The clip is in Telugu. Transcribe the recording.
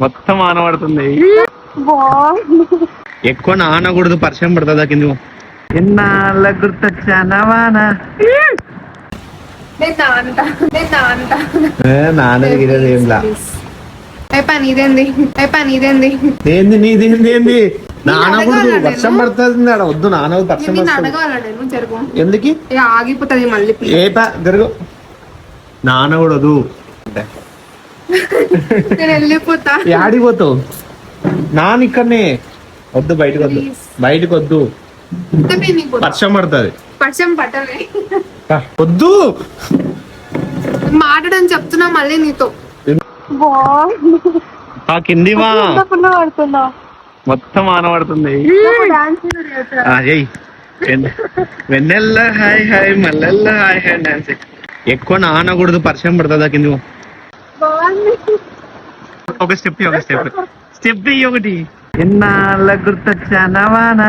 మొత్తం ఆనబడుతుంది. ఎక్కువ నానకూడదు, పరిచయం పడుతుందా కింద. ఎన్నాళ్ళ గుర్తొచ్చానా వాన నాన్నగిరేదేంలా నీదేంది ఏంది నీదేంది ఏంది నానకూడదు, వర్షం పడుతుంది ఆడ వద్దు. నానదు పరిచయం ఎందుకు ఆగిపోతుంది మళ్ళీ. ఏటా జరుగు నానకూడదు అంటే వెళ్ళిపోతా. ఆడిపోతావు నాన్న ఇక్కడనే వద్దు, బయటకు వద్దు వర్షం పడుతుంది. వర్షం పట్టలే వద్దు మాట్లాడని చెప్తున్నా మళ్ళీ నీతో. ఆ కింది మా మొత్తం ఆనబడుతుంది. వెన్నెల్ల హాయ్ హాయ్ మల్లెల్ల హాయ్ హాయ్ డాన్స్. ఎక్కువ నానకూడదు, పరిచయం పడుతుందా కింద. ఒక స్టెప్ ఒకటి. ఎన్నాళ్ళ గుర్తొచ్చానా వాన